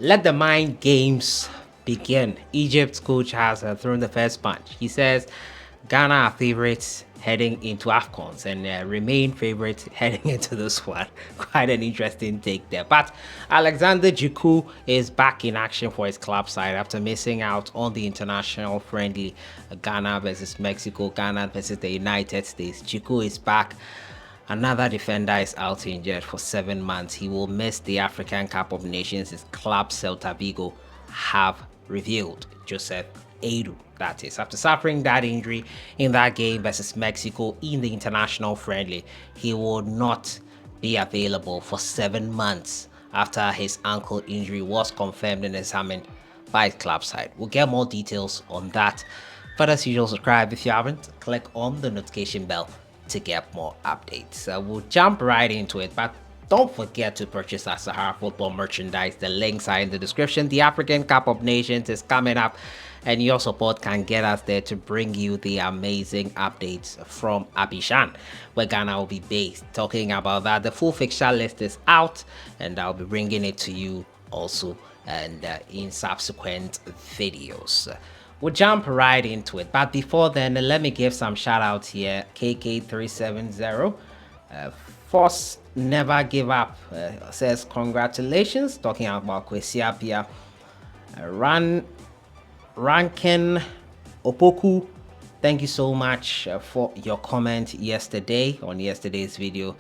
Let the mind games begin. Egypt's coach has thrown the first punch. He says Ghana are favorites heading into Afcons and remain favorites heading into this one. Quite an interesting take there. But Alexander Djiku is back in action for his club side after missing out on the international friendly Ghana versus Mexico, Ghana versus the United States. Djiku is back. Another defender is out injured for 7 months. He will miss the African Cup of Nations. His club Celta Vigo have revealed. Joseph Aidoo, that is. After suffering that injury in that game versus Mexico in the international friendly, he will not be available for 7 months after his ankle injury was confirmed and examined by his club side. We'll get more details on that. But as usual, subscribe if you haven't. Click on the notification bell to get more updates. We'll jump right into it, but don't forget to purchase our Sahara football merchandise. The links are in the description. The African Cup of Nations is coming up, and your support can get us there to bring you the amazing updates from Abidjan, where Ghana will be based. Talking about that, the full fixture list is out, and I'll be bringing it to you also and in subsequent videos. We'll jump right into it, but before then, let me give some shout outs here. KK370, Force Never Give Up says congratulations, talking about Kwesi Appiah. Rankin Opoku, thank you so much for your comment yesterday on yesterday's video.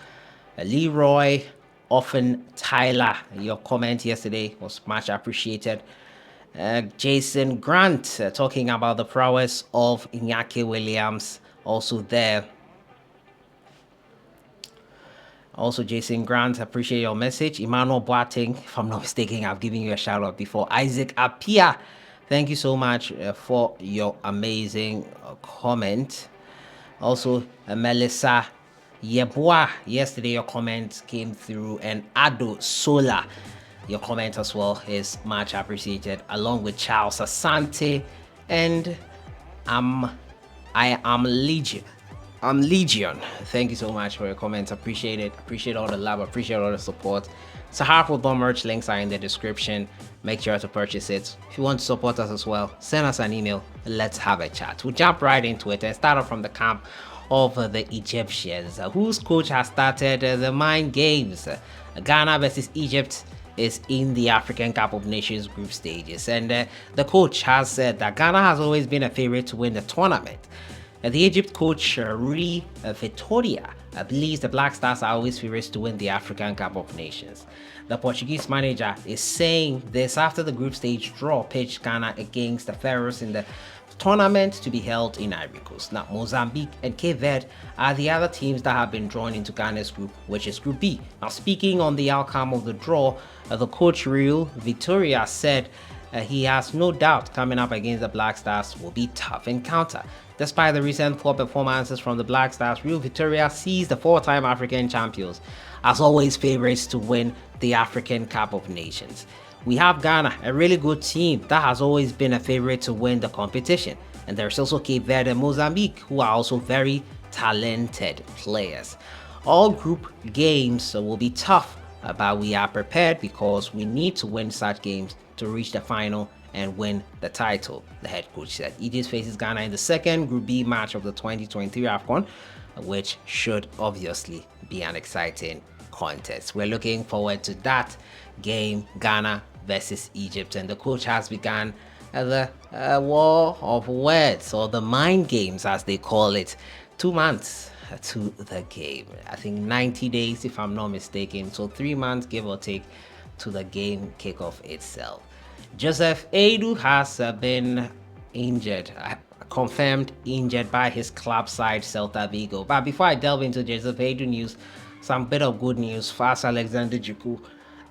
Leroy Often Tyler, your comment yesterday was much appreciated. Jason Grant, talking about the prowess of Iñaki Williams, also there. Also, Jason Grant, appreciate your message. Emmanuel Boateng, if I'm not mistaken, I've given you a shout out before. Isaac Appiah, thank you so much for your amazing comment. Also, Melissa Yeboah, yesterday your comment came through, and Aidoo Sola, your comment as well is much appreciated, along with Charles Asante and I am Legion. Thank you so much for your comments. Appreciate it. Appreciate all the love. Appreciate all the support. Sahara Football merch links are in the description. Make sure to purchase it. If you want to support us as well, send us an email. Let's have a chat. We'll jump right into it and start off from the camp of the Egyptians, whose coach has started the mind games. Ghana versus Egypt is in the African Cup of Nations group stages, and the coach has said that Ghana has always been a favorite to win the tournament. The Egypt coach Rui Vitória believes the Black Stars are always favorites to win the African Cup of Nations. The Portuguese manager is saying this after the group stage draw pitched Ghana against the Pharaohs in the tournament to be held in Ivory Coast. Now, Mozambique and Cape Verde are the other teams that have been drawn into Ghana's group, which is Group B. Now, speaking on the outcome of the draw, the coach Rui Vitória said he has no doubt coming up against the Black Stars will be a tough encounter. Despite the recent poor performances from the Black Stars, Rui Vitória sees the four-time African champions as always favorites to win the African Cup of Nations. We have Ghana, a really good team that has always been a favorite to win the competition. And there's also Cape Verde and Mozambique, who are also very talented players. All group games will be tough, but we are prepared because we need to win such games to reach the final and win the title, the head coach said. Egypt faces Ghana in the second Group B match of the 2023 Afcon, which should obviously be an exciting contest. We're looking forward to that game, Ghana versus Egypt, and the coach has begun the war of words, or the mind games as they call it. 2 months to the game. I think 90 days if I'm not mistaken, so 3 months give or take to the game kickoff itself. Joseph Aidoo has been injured, confirmed injured by his club side Celta Vigo. But before I delve into Joseph Aidoo news, some bit of good news. Fast Alexander Djiku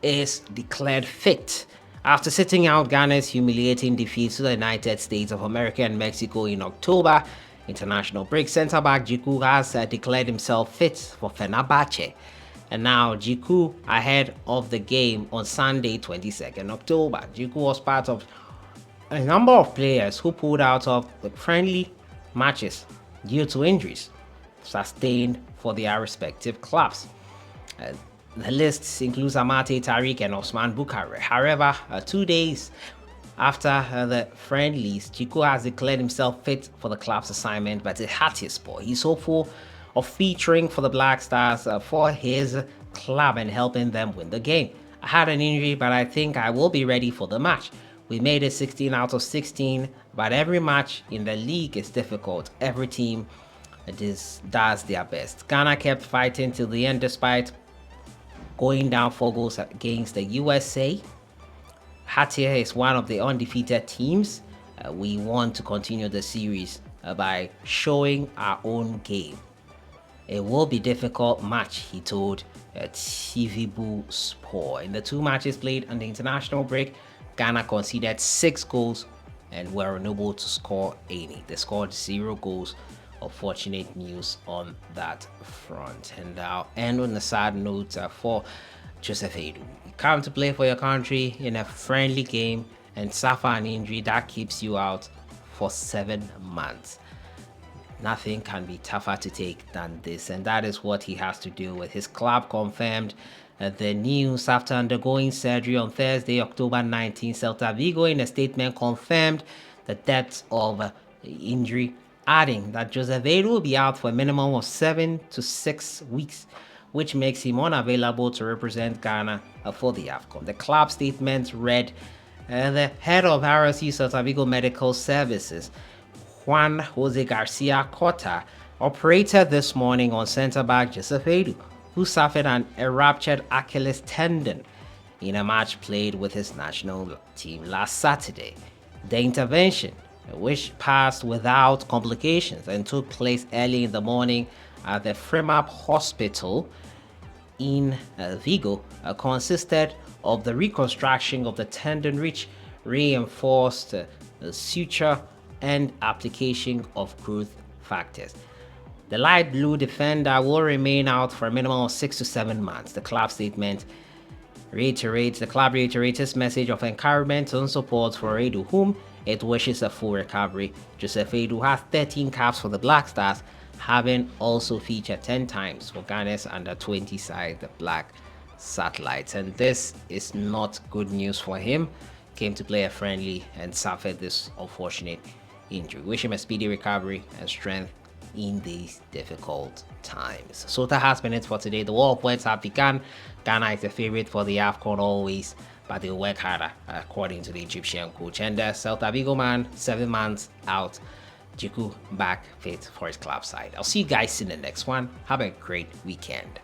is declared fit after sitting out Ghana's humiliating defeat to the United States of America and Mexico in October. International break. Centre back Djiku has declared himself fit for Fenerbahce. And now Djiku ahead of the game on Sunday 22nd October. Djiku was part of a number of players who pulled out of the friendly matches due to injuries sustained for their respective clubs. The list includes Amate Tariq and Osman Bukhari. However, 2 days after the friendlies, Djiku has declared himself fit for the club's assignment, but it had his spot. He's hopeful of featuring for the Black Stars for his club and helping them win the game. I had an injury, but I think I will be ready for the match. We made it 16 out of 16, but every match in the league is difficult. Every team does their best. Ghana kept fighting till the end despite going down 4 goals against the USA. Hatia is one of the undefeated teams. We want to continue the series by showing our own game. It will be a difficult match, he told TV Sport. In the 2 matches played on the international break, Ghana conceded 6 goals and were unable to score any. They scored 0 goals. Unfortunate news on that front. And I'll end on a sad note for Joseph Aidoo. You come to play for your country in a friendly game and suffer an injury that keeps you out for 7 months. Nothing can be tougher to take than this, and that is what he has to deal with. His club confirmed the news after undergoing surgery on Thursday, October 19. Celta Vigo, in a statement, confirmed the depth of injury, adding that Joseph Aidoo will be out for a minimum of 7 to 6 weeks, which makes him unavailable to represent Ghana for the Afcon. The club statement read, the head of RSC Celta Vigo Medical Services, Juan Jose Garcia Cota, operated this morning on centre-back Joseph Aidoo, who suffered a ruptured Achilles tendon in a match played with his national team last Saturday. The intervention, which passed without complications and took place early in the morning at the Fremap Hospital in Vigo, consisted of the reconstruction of the tendon, which reinforced the suture and application of growth factors. The light blue defender will remain out for a minimum of 6 to 7 months. The club statement reiterates its message of encouragement and support for Aidoo, whom it wishes a full recovery. Joseph Aidoo has 13 caps for the Black Stars, having also featured 10 times for Ghana's under-20 side, the Black Satellites. And this is not good news for him. Came to play a friendly and suffered this unfortunate injury. Wish him a speedy recovery and strength in these difficult times. So that has been it for today. The World Points have begun. Ghana is the favorite for the Afcon always, but they'll work harder according to the Egyptian coach. And Celta Vigo man, 7 months out. Djiku back fit for his club side. I'll see you guys in the next one. Have a great weekend.